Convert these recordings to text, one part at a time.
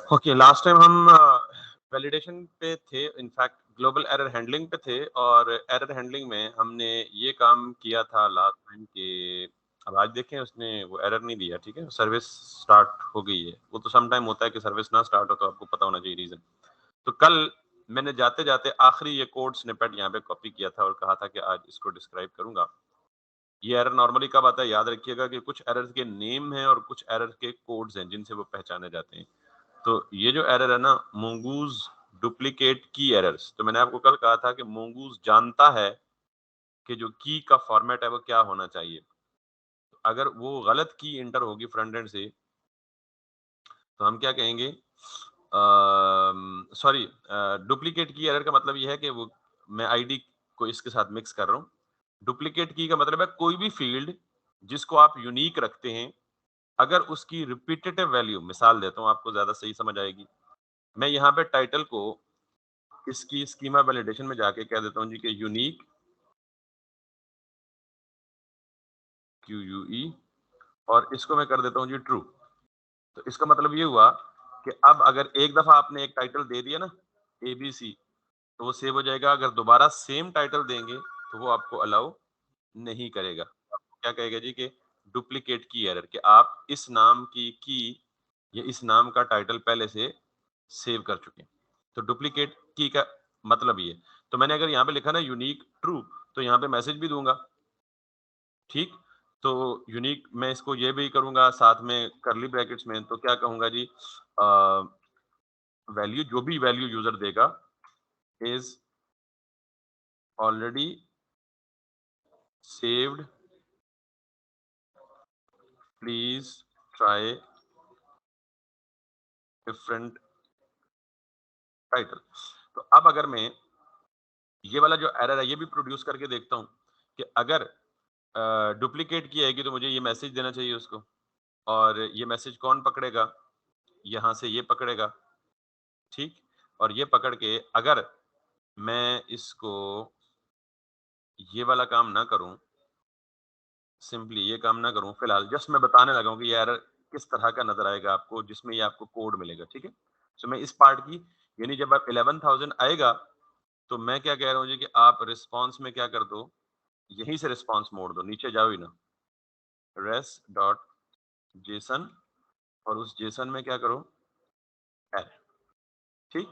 Okay, last time हम validation पे थे, इनफैक्ट ग्लोबल एरर हैंडलिंग पे थे, और एरर हैंडलिंग में हमने ये काम किया था लास्ट टाइम कि अब आज देखें उसने वो एरर नहीं दिया, ठीक है, सर्विस स्टार्ट हो गई है। वो तो सम टाइम होता है कि सर्विस ना स्टार्ट हो, तो आपको पता होना चाहिए रीजन। तो कल मैंने जाते जाते आखिरी ये कोड स्निपेट यहाँ पे कॉपी किया था और कहा था कि आज इसको डिस्क्राइब करूंगा। ये एरर नॉर्मली कब आता है, याद रखिएगा कि कुछ एरर्स के नेम हैं और कुछ एरर के कोड्स हैं जिनसे वो पहचाने जाते हैं। तो ये जो एरर है ना, मोंगूज डुप्लीकेट की एरर्स, तो मैंने आपको कल कहा था कि मोंगूज जानता है कि जो की का फॉर्मेट है वो क्या होना चाहिए। तो अगर वो गलत की इंटर होगी फ्रंट एंड से, तो हम क्या कहेंगे, सॉरी, डुप्लीकेट की एरर का मतलब ये है कि वो मैं आईडी को इसके साथ मिक्स कर रहा हूँ। डुप्लीकेट की का मतलब है कोई भी फील्ड जिसको आप यूनिक रखते हैं, अगर उसकी रिपीटेटिव वैल्यू, मिसाल देता हूँ आपको ज्यादा सही समझ आएगी। मैं यहाँ पे टाइटल को इसकी स्कीमा वैलिडेशन में जाके कह देता हूँ जी कि यूनिक QUE, और इसको मैं कर देता हूँ जी ट्रू। तो इसका मतलब ये हुआ कि अब अगर एक दफा आपने एक टाइटल दे दिया ना ABC, तो वो सेव हो जाएगा। अगर दोबारा सेम टाइटल देंगे तो वो आपको अलाउ नहीं करेगा। आपको क्या कहेगा जी कि डुप्लीकेट की एरर, कि आप इस नाम की या इस नाम का टाइटल पहले से सेव कर चुके हैं। तो डुप्लीकेट की का मतलब ये। तो मैंने अगर यहाँ पे लिखा ना यूनिक ट्रू, तो यहाँ पे मैसेज भी दूंगा, ठीक। तो यूनिक मैं इसको ये भी करूंगा साथ में करली ब्रैकेट्स में, तो क्या कहूंगा जी, वैल्यू, जो भी वैल्यू यूजर देगा is already saved, please try different title. तो अब अगर मैं ये वाला जो एरर है ये भी प्रोड्यूस करके देखता हूँ कि अगर डुप्लीकेट की आएगी तो मुझे ये मैसेज देना चाहिए उसको, और ये मैसेज कौन पकड़ेगा, यहाँ से ये पकड़ेगा, ठीक। और ये पकड़ के अगर मैं इसको ये वाला काम ना करूं, सिंपली ये काम ना करूं, फिलहाल जस्ट मैं बताने लगा हूं कि ये एरर किस तरह का नजर आएगा आपको, जिसमें ये आपको कोड मिलेगा, ठीक है। तो मैं इस पार्ट की, यानी जब आप 11,000 आएगा, तो मैं क्या कह रहा हूँ जी कि आप रिस्पॉन्स में क्या कर दो, यहीं से रिस्पॉन्स मोड़ दो, नीचे जाओ ही ना, res डॉट जेसन, और उस जेसन में क्या करो, एरर, ठीक।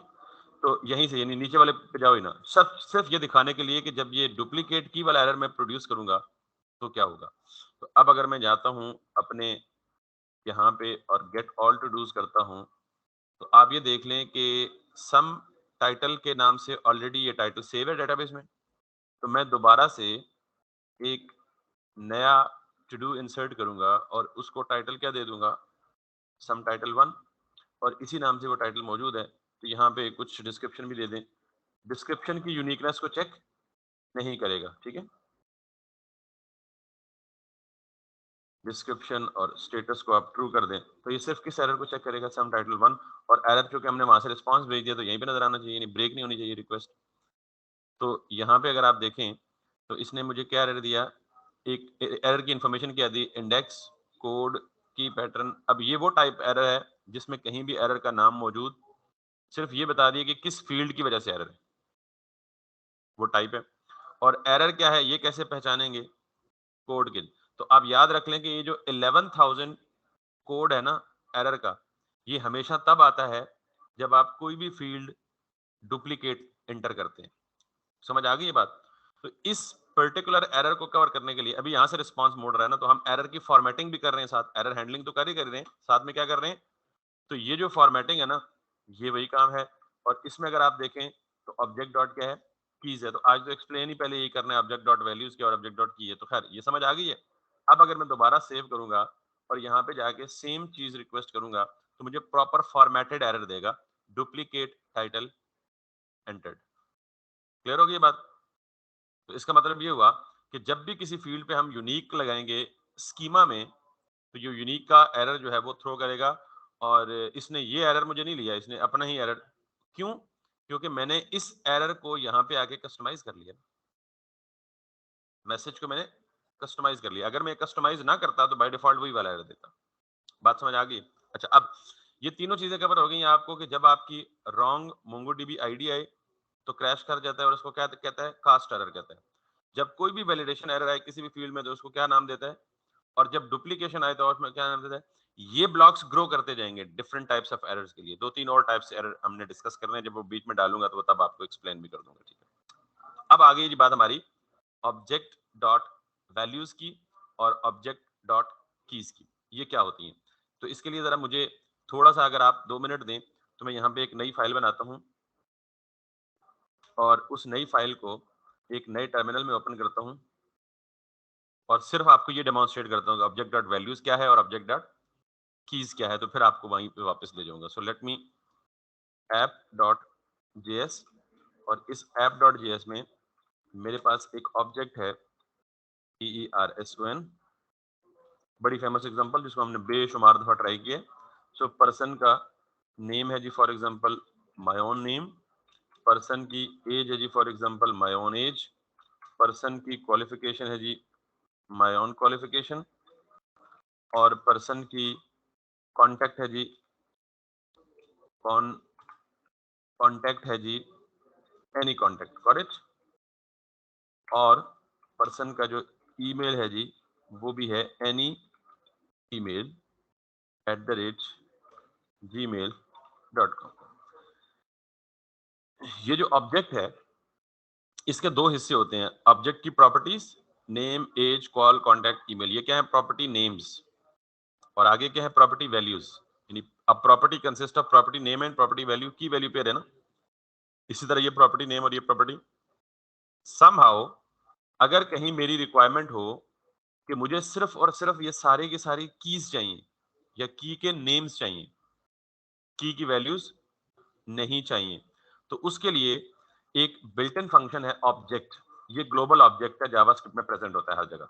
तो यहीं से, यानी नीचे वाले पे जाओ ही ना, सब सिर्फ ये दिखाने के लिए कि जब ये डुप्लीकेट की वाला एरर मैं प्रोड्यूस करूंगा तो क्या होगा। तो अब अगर मैं जाता हूं अपने यहाँ पे और गेट ऑल टू डूज करता हूं, तो आप ये देख लें कि सम टाइटल के नाम से ऑलरेडी ये टाइटल सेव है डेटाबेस में। तो मैं दोबारा से एक नया टू डू इंसर्ट करूंगा और उसको टाइटल क्या दे दूंगा, सम टाइटल 1, और इसी नाम से वो टाइटल मौजूद है। तो यहाँ पे कुछ डिस्क्रिप्शन भी दे दें, डिस्क्रिप्शन की यूनिकनेस को चेक नहीं करेगा, ठीक है। डिस्क्रिप्शन और स्टेटस को आप ट्रू कर दें तो ये सिर्फ किस एरर को चेक करेगा, सम टाइटल 1, और एरर क्योंकि हमने वहां से रिस्पांस भेज दिया तो यहीं पे नजर आना चाहिए, ब्रेक नहीं होनी चाहिए रिक्वेस्ट। तो यहाँ पे अगर आप देखें तो इसने मुझे क्या एरर दिया, एक एरर की इंफॉर्मेशन क्या दी, इंडेक्स कोड की पैटर्न। अब ये वो टाइप एरर है जिसमें कहीं भी एरर का नाम मौजूद, सिर्फ ये बता दिया कि किस फील्ड की वजह से एरर है, वो टाइप है। और एरर क्या है ये कैसे पहचानेंगे, कोड के। तो आप याद रख लें कि ये जो 11,000 कोड है ना एरर का, ये हमेशा तब आता है जब आप कोई भी फील्ड डुप्लीकेट एंटर करते हैं। समझ आ गई ये बात। तो इस पर्टिकुलर एरर को कवर करने के लिए अभी यहां से रिस्पांस मोड़ रहा है ना, तो हम एरर की फॉर्मेटिंग भी कर रहे हैं, साथ एरर हैंडलिंग तो कर ही कर रहे हैं, साथ में क्या कर रहे हैं, तो ये जो फॉर्मेटिंग है ना, ये वही काम है। और इसमें अगर आप देखें तो ऑब्जेक्ट डॉट क्या है, कीज है। तो आज तो एक्सप्लेन ही पहले यही करना है, ऑब्जेक्ट डॉट वैल्यूज क्या और ऑब्जेक्ट डॉट की है, तो खैर ये समझ आ गई है। अब अगर मैं दोबारा सेव करूंगा और यहाँ पे जाके सेम चीज रिक्वेस्ट करूंगा, तो मुझे प्रॉपर फॉर्मेटेड एरर देगा, डुप्लीकेट टाइटल एंटर्ड। क्लियर होगी ये बात। तो इसका मतलब ये हुआ कि जब भी किसी फील्ड पे हम यूनिक लगाएंगे स्कीमा में, तो ये यूनिक का एरर जो है वो थ्रो करेगा। और इसने ये एरर मुझे नहीं लिया, इसने अपना ही एरर, क्यों, क्योंकि मैंने इस एरर को यहाँ पे आके कस्टमाइज कर लिया, मैसेज को मैंने कस्टमाइज कर लिया। अगर मैं कस्टमाइज ना करता तो बाय डिफॉल्ट वही वाला एरर देता। बात समझ आ गई। अच्छा, अब ये तीनों चीजें कवर हो गई हैं आपको कि जब आपकी रॉन्ग मोंगोडीबी आईडी आए तो क्रैश कर जाता है और उसको क्या कहता है, कास्ट एरर कहता है। जब कोई भी वैलिडेशन एरर आए किसी भी फील्ड में तो उसको क्या नाम देता है, और जब डुप्लीकेशन आए तो उसमें क्या नाम देता है। ये ब्लॉक्स ग्रो करते जाएंगे डिफरेंट टाइप्स ऑफ एरर्स के लिए। 2-3 और टाइप्स एरर हमने डिस्कस करने हैं, जब वो बीच में डालूंगा तो वो तब आपको एक्सप्लेन भी कर दूंगा, ठीक है। अब आगे जी बात हमारी ऑब्जेक्ट डॉट वैल्यूज की और ऑब्जेक्ट डॉट कीज की, ये क्या होती हैं। तो इसके लिए जरा मुझे थोड़ा सा अगर आप 2 मिनट दें तो मैं यहाँ पे एक नई फाइल बनाता हूँ और उस नई फाइल को एक नए टर्मिनल में ओपन करता हूँ और सिर्फ आपको ये डेमोन्स्ट्रेट करता हूँ कि ऑब्जेक्ट डॉट वैल्यूज क्या है और ऑब्जेक्ट डॉट कीज क्या है, तो फिर आपको वहीं पे वापस ले जाऊंगा। So let me app dot JS, और इस ऐप डॉट जेएस में मेरे पास एक ऑब्जेक्ट है PERSON, बड़ी फेमस एग्जांपल जिसको हमने बेशुमार दफा ट्राई किया। सो पर्सन का नेम है जी for example my own name, person की एज है जी for example my own age, person की क्वालिफिकेशन है जी माय ओन क्वालिफिकेशन, और पर्सन की कांटेक्ट है जी कौन कांटेक्ट है जी एनी कांटेक्ट फॉर इट, और पर्सन का जो ईमेल है जी वो भी है एनी email @gmail.com। ये जो ऑब्जेक्ट है इसके दो हिस्से होते हैं। ऑब्जेक्ट की properties name age call contact email, ये क्या है, प्रॉपर्टी नेम्स, और आगे क्या है, प्रॉपर्टी वैल्यूज। यानी अब property consist of property name and property value, की वैल्यू पेयर है ना। इसी तरह ये प्रॉपर्टी नेम और ये प्रॉपर्टी समहाउ, अगर कहीं मेरी रिक्वायरमेंट हो कि मुझे सिर्फ और सिर्फ ये सारे की सारी कीज चाहिए या की के नेम्स चाहिए, की वैल्यूज नहीं चाहिए, तो उसके लिए एक बिल्ट इन फंक्शन है ऑब्जेक्ट। ये ग्लोबल ऑब्जेक्ट है, जावास्क्रिप्ट में प्रेजेंट होता है हर जगह।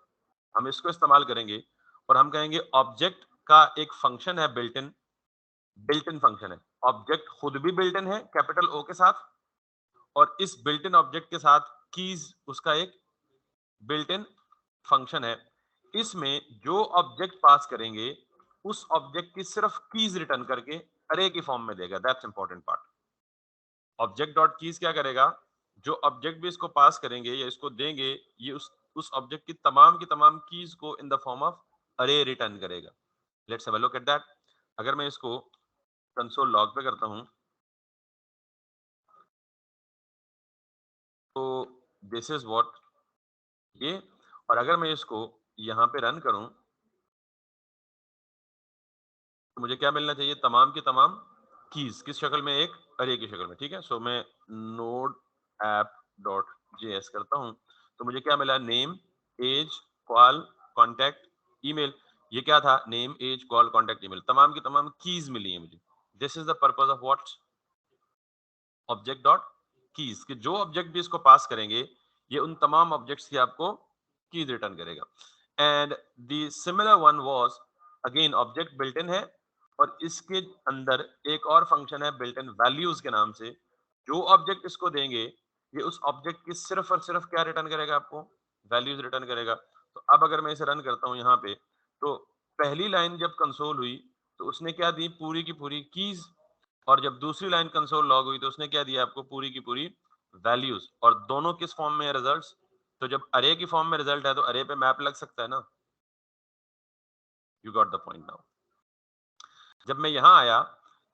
हम इसको इस्तेमाल करेंगे और हम कहेंगे ऑब्जेक्ट का एक फंक्शन है बिल्ट इन फंक्शन है। ऑब्जेक्ट खुद भी बिल्ट इन है कैपिटल ओ के साथ, और इस बिल्ट इन ऑब्जेक्ट के साथ कीज उसका एक बिल्ट इन फंक्शन है। इसमें जो ऑब्जेक्ट पास करेंगे उस ऑब्जेक्ट की सिर्फ कीज रिटर्न करके अरे की फॉर्म में देगा। That's important part. Object dot keys क्या करेगा, जो ऑब्जेक्ट भी इसको पास करेंगे या इसको देंगे, ये उस ऑब्जेक्ट की तमाम कीज को इन द फॉर्म ऑफ अरे रिटर्न करेगा। Let's have a look at that. अगर मैं इसको कंसोल लॉग पे करता हूं तो दिस इज व्हाट ये, और अगर मैं इसको यहां पे रन करूं तो मुझे क्या मिलना चाहिए, तमाम की तमाम कीज किस शक्ल में, एक अरे की शक्ल में, ठीक है। सो मैं नोड ऐप डॉट जेएस करता हूं तो मुझे क्या मिला, name age call contact email. ये क्या था, name age call contact email, तमाम की तमाम कीज मिली है मुझे। This is the purpose of what object dot keys, कि जो ऑब्जेक्ट भी इसको पास करेंगे ये उन तमाम ऑब्जेक्ट्स की आपको कीज रिटर्न करेगा। And the similar one was again object built in है, और इसके अंदर एक और फंक्शन है बिल्ट इन वैल्यूज के नाम से। जो ऑब्जेक्ट इसको देंगे ये उस ऑब्जेक्ट की सिर्फ और सिर्फ क्या रिटर्न करेगा, आपको वैल्यूज रिटर्न करेगा। तो अब अगर मैं इसे रन करता हूं यहाँ पे, तो पहली लाइन जब कंसोल हुई तो उसने क्या दी, पूरी की पूरी कीज, और जब दूसरी लाइन कंसोल लॉग हुई तो उसने क्या दिया आपको, पूरी की पूरी वैल्यूज। और दोनों किस फॉर्म में है, रिजल्ट्स। तो जब अरे की फॉर्म में रिजल्ट है तो अरे पे मैप लग सकता है ना। You got the point now. जब मैं यहां आया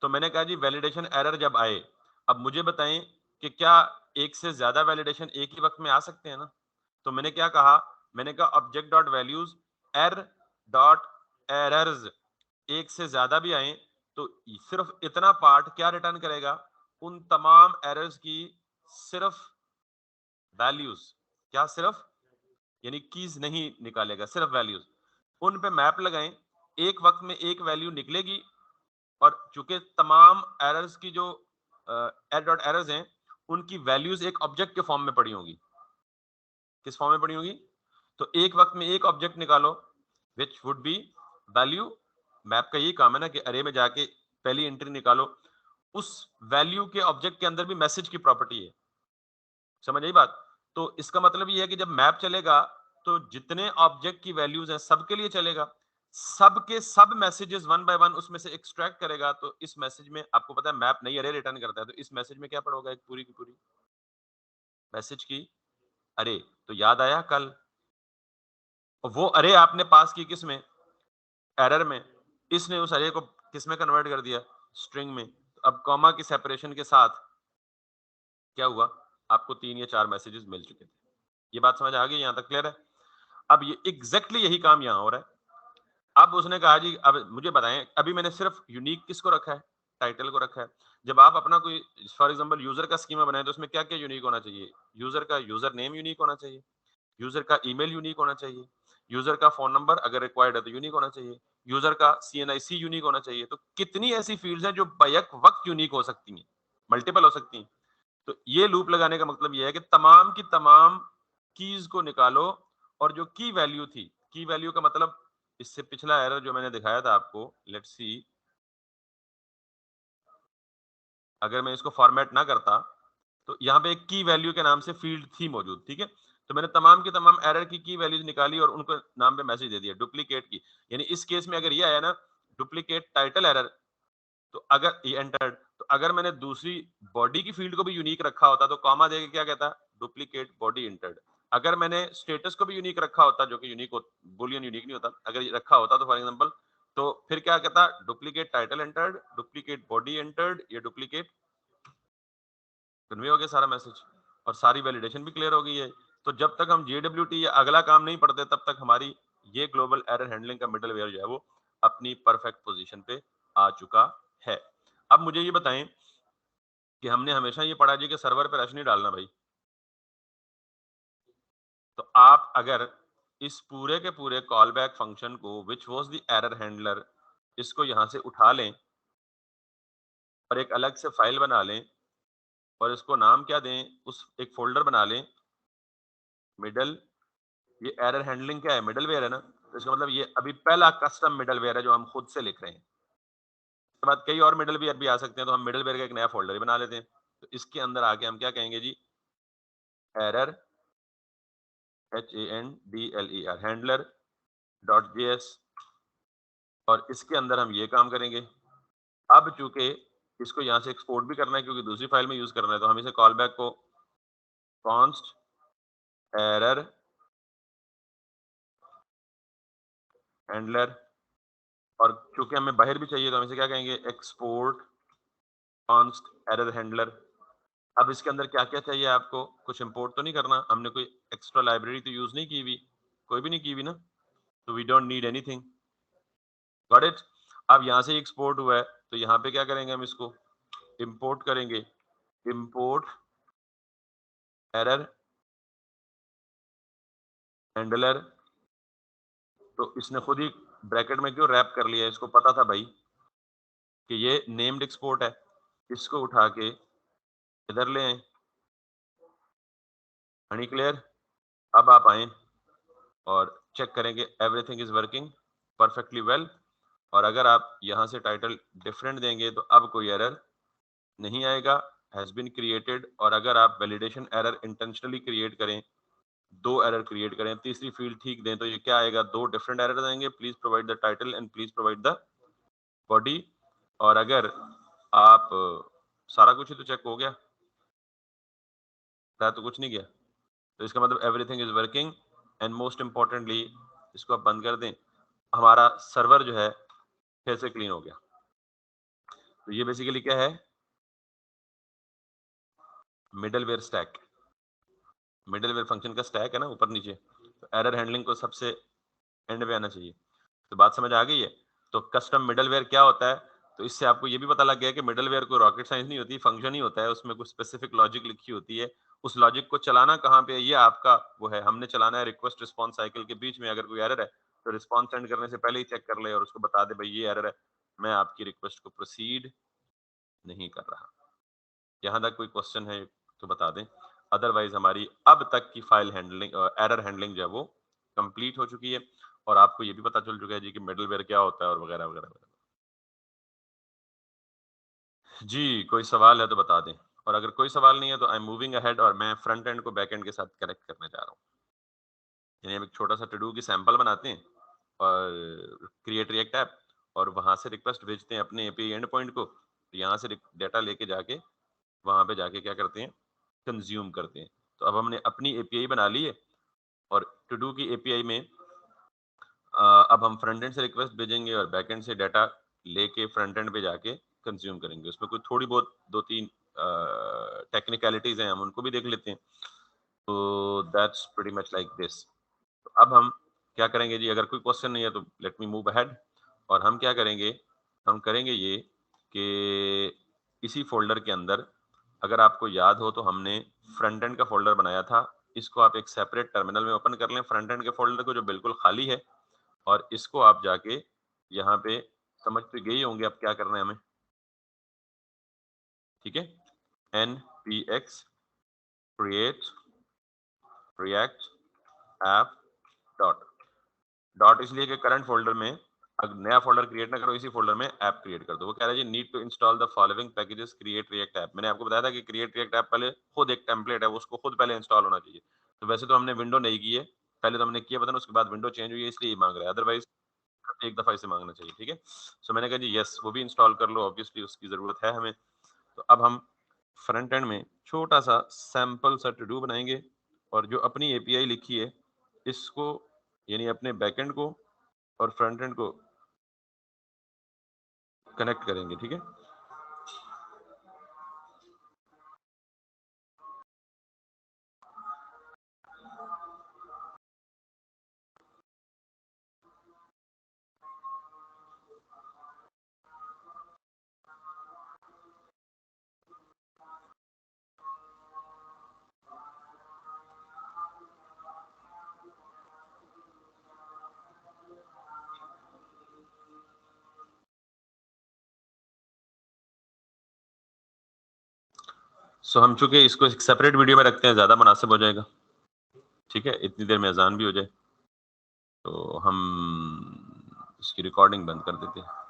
तो मैंने कहा जी वैलिडेशन एरर जब आए, अब मुझे बताएं कि क्या एक से ज्यादा वैलिडेशन एक ही वक्त में आ सकते हैं ना। तो मैंने क्या कहा, मैंने कहा ऑब्जेक्ट डॉट वैल्यूज एर डॉट एरर्स, एक से ज्यादा भी आए तो सिर्फ इतना पार्ट क्या रिटर्न करेगा, उन तमाम एरर्स की सिर्फ वैल्यूज, क्या सिर्फ, यानी कीज नहीं निकालेगा, सिर्फ वैल्यूज। उन पे मैप लगाएं, एक वक्त में एक वैल्यू निकलेगी, और चूंकि तमाम एरर्स की जो एर डॉट एरर्स हैं उनकी वैल्यूज एक ऑब्जेक्ट के फॉर्म में पड़ी होंगी। किस फॉर्म में पड़ी होगी, तो एक वक्त में एक ऑब्जेक्ट निकालो which would be value. Map का यही काम है ना कि अरे में जाके पहली एंट्री निकालो, उस वैल्यू के ऑब्जेक्ट के अंदर भी मैसेज की प्रॉपर्टी है। समझ आई बात। तो इसका मतलब ये है कि जब मैप चलेगा तो जितने ऑब्जेक्ट की वैल्यूज हैं सबके लिए चलेगा। सबके सब मैसेजेस वन बाय वन उसमें से एक्सट्रैक्ट करेगा, तो इस मैसेज में आपको पता है मैप नई अरे रिटर्न करता है, तो इस मैसेज में क्या पढ़ोगा, एक पूरी की पूरी मैसेज की अरे। तो याद आया कल, वो अरे आपने पास की किस में, एरर में, इसने उस अरे को किस में कन्वर्ट कर दिया, स्ट्रिंग में। तो अब कॉमा की सेपरेशन के साथ क्या हुआ, आपको 3 या 4 मैसेजेस मिल चुके थे। ये बात समझ आ गई, यहां तक क्लियर है? अब ये एग्जैक्टली यही काम यहां हो रहा है। अब उसने कहा जी अब मुझे बताएं, अभी मैंने सिर्फ यूनिक किसको रखा है, टाइटल को रखा है। जब आप अपना कोई फॉर एग्जांपल यूजर का स्कीमा बनाए तो उसमें क्या क्या यूनिक होना चाहिए, यूजर का यूजर नेम यूनिक होना चाहिए, यूजर का ईमेल यूनिक होना चाहिए, यूजर का फोन नंबर अगर रिक्वायर्ड है तो यूनिक होना चाहिए, यूजर का सीएनआईसी यूनिक होना चाहिए। तो कितनी ऐसी फील्ड्स हैं जो बैक वक्त यूनिक हो सकती हैं, मल्टीपल हो सकती हैं। तो ये लूप लगाने का मतलब ये है कि तमाम की तमाम कीज को निकालो, और जो की वैल्यू थी, की वैल्यू का मतलब इससे पिछला एरर जो मैंने दिखाया था आपको, लेट्स सी, अगर मैं इसको फॉर्मेट ना करता तो यहाँ पे एक की वैल्यू के नाम से फील्ड थी मौजूद, ठीक है। तो मैंने तमाम की तमाम एरर की वैल्यूज निकाली और उनको नाम पे मैसेज दे दिया डुप्लीकेट की। यानी इस केस में अगर ये आया ना, डुप्लीकेट टाइटल एरर, तो अगर ये एंटर्ड, तो अगर मैंने दूसरी बॉडी की फील्ड को भी यूनिक रखा होता तो कॉमा देके क्या कहता, डुप्लीकेट बॉडी एंटर्ड। अगर मैंने स्टेटस को भी यूनिक रखा होता, जो कि यूनिक बुलियन यूनिक नहीं होता, अगर ये रखा होता तो फॉर एग्जांपल, तो फिर क्या कहता, duplicate title entered, duplicate body entered, ये डुप्लीकेट, कन्वे हो गया सारा मैसेज और सारी वैलिडेशन भी क्लियर हो गई है। तो जब तक हम जेडब्ल्यूटी या अगला काम नहीं पढ़ते तब तक हमारी ये ग्लोबल एरर हैंडलिंग का मिडलवेयर जो है वो अपनी परफेक्ट पोजीशन पे आ चुका है। अब मुझे ये बताएं कि हमने हमेशा ये पढ़ा जी कि सर्वर पे रश नहीं डालना भाई। तो आप अगर इस पूरे के पूरे कॉल बैक फंक्शन को which was the error handler, इसको यहां से उठा लें और एक अलग से फाइल बना लें और इसको नाम क्या दें, उस एक फोल्डर बना लें मिडल, ये एरर हैंडलिंग क्या है, मिडलवेयर है ना, तो इसका मतलब ये अभी पहला कस्टम मिडलवेयर है जो हम खुद से लिख रहे हैं। उसके बाद कई और मिडलवेयर भी आ सकते हैं, तो हम मिडलवेयर का एक नया फोल्डर ही बना लेते हैं। तो इसके अंदर आके हम क्या कहेंगे जी, error HANDLER handler dot JS, और इसके अंदर हम ये काम करेंगे। अब चूंकि इसको यहाँ से एक्सपोर्ट भी करना है क्योंकि दूसरी फाइल में यूज करना है, तो हम इसे कॉल बैक को कॉन्स्ट एरर हैंडलर, और चूंकि हमें बाहर भी चाहिए तो हम इसे क्या कहेंगे, एक्सपोर्ट कॉन्स्ट एरर हैंडलर। अब इसके अंदर क्या क्या चाहिए आपको, कुछ इंपोर्ट तो नहीं करना, हमने कोई एक्स्ट्रा लाइब्रेरी तो यूज नहीं की हुई, कोई भी नहीं की हुई ना, तो we don't need anything, got it. अब यहाँ से एक्सपोर्ट हुआ है तो यहाँ पे क्या करेंगे, हम इसको इंपोर्ट करेंगे, इंपोर्ट एरर हैंडलर। तो इसने खुद ही ब्रैकेट में क्यों रैप कर लिया, इसको पता था भाई कि ये नेम्ड एक्सपोर्ट है, इसको उठा के इधर ले आए, हनी क्लियर। अब आप आए और चेक करेंगे everything is working perfectly well, और अगर आप यहाँ से टाइटल डिफरेंट देंगे तो अब कोई एरर नहीं आएगा, हैज बीन क्रिएटेड। और अगर आप वैलिडेशन एरर इंटेंशनली क्रिएट करें, 2 एरर क्रिएट करें, तीसरी फील्ड ठीक दें, तो ये क्या आएगा, 2 डिफरेंट एरर आएंगे, please provide the title and please provide the body. और अगर आप सारा कुछ ही तो चेक हो गया तो कुछ नहीं गया, तो इसका मतलब everything is working. And most importantly इसको आप बंद कर दें, हमारा सर्वर जो है फिर से क्लीन हो गया। तो ये बेसिकली क्या है, मिडलवेयर स्टैक, मिडलवेयर फंक्शन का स्टैक है ना ऊपर नीचे, तो एरर हैंडलिंग को सबसे एंड पे आना चाहिए। तो बात समझ आ गई है। तो कस्टम मिडलवेयर क्या होता है, तो इससे आपको ये भी पता लग गया कि मिडलवेयर कोई रॉकेट साइंस नहीं होती, फंक्शन ही होता है, उसमें कुछ स्पेसिफिक लॉजिक लिखी होती है। उस लॉजिक को चलाना कहाँ पे है, ये आपका वो है, हमने चलाना है रिक्वेस्ट रिस्पॉन्स साइकिल के बीच में। अगर कोई एरर है तो रिस्पॉन्स सेंड करने से पहले ही चेक कर ले और उसको बता दे भाई ये एरर है, मैं आपकी रिक्वेस्ट को प्रोसीड नहीं कर रहा। यहाँ तक कोई क्वेश्चन है तो बता दें, अदरवाइज हमारी अब तक की फाइल हैंडलिंग एरर हैंडलिंग जो है वो कंप्लीट हो चुकी है, और आपको ये भी पता चल चुका है जी कि मिडलवेयर क्या होता है और वगैरह वगैरह वगैरह। जी कोई सवाल है तो बता दें, और अगर कोई सवाल नहीं है तो आई एम मूविंग अहेड, और मैं फ्रंट एंड को बैक एंड के साथ कनेक्ट करने जा रहा हूँ। यानी हम एक छोटा सा टू डू की सैंपल बनाते हैं और क्रिएट रिएक्ट ऐप और वहां से रिक्वेस्ट भेजते हैं अपने एपीआई एंड पॉइंट को, तो यहाँ से डाटा लेके जाके वहां पे जाके क्या करते हैं, कंज्यूम करते हैं। तो अब हमने अपनी एपीआई बना ली है और टू डू की एपीआई में अब हम फ्रंट एंड से रिक्वेस्ट भेजेंगे और बैक एंड से डाटा लेके फ्रंट एंड पे जाके कंज्यूम करेंगे। उसमें कोई थोड़ी बहुत 2-3 टेक्निकलिटीज हैं, हम उनको भी देख लेते हैं। तो that's pretty much like this. अब हम क्या करेंगे जी, अगर कोई क्वेश्चन नहीं है तो लेट मी मूव अहेड। और हम क्या करेंगे, हम करेंगे ये कि इसी फोल्डर के अंदर, अगर आपको याद हो तो हमने फ्रंट एंड का फोल्डर बनाया था, इसको आप एक सेपरेट टर्मिनल में ओपन कर लें फ्रंट एंड के फोल्डर को जो बिल्कुल खाली है, और इसको आप जाके यहाँ पे समझ तो गए होंगे अब क्या करना है हमें, ठीक है। npx create react app dot इसलिए कि करंट फोल्डर में अगर नया फोल्डर क्रिएट ना करो, इसी फोल्डर में ऐप क्रिएट कर दो। वो कह रहा है जी need to install the following packages create react app. मैंने आपको बताया था कि क्रिएट रिएक्ट ऐप पहले खुद एक टेम्पलेट है, उसको खुद पहले इंस्टॉल होना चाहिए। तो वैसे तो हमने विंडो नहीं की है, पहले तो हमने किया बटन, उसके बाद विंडो चेंज हुई है इसलिए मांग रहा है, अदरवाइज एक दफा इसे मांगना चाहिए, ठीक है। सो मैंने कहा जी यस, वो भी इंस्टॉल कर लो, ऑब्वियसली उसकी जरूरत है हमें। तो अब हम फ्रंट एंड में छोटा सा सैंपल सा टू डू बनाएंगे और जो अपनी एपीआई लिखी है इसको, यानी अपने बैकएंड को और फ्रंट एंड को कनेक्ट करेंगे, ठीक है। सो हम चूंकि इसको एक सेपरेट वीडियो में रखते हैं, ज्यादा मुनासिब हो जाएगा, ठीक है। इतनी देर में अजान भी हो जाए, तो हम इसकी रिकॉर्डिंग बंद कर देते हैं।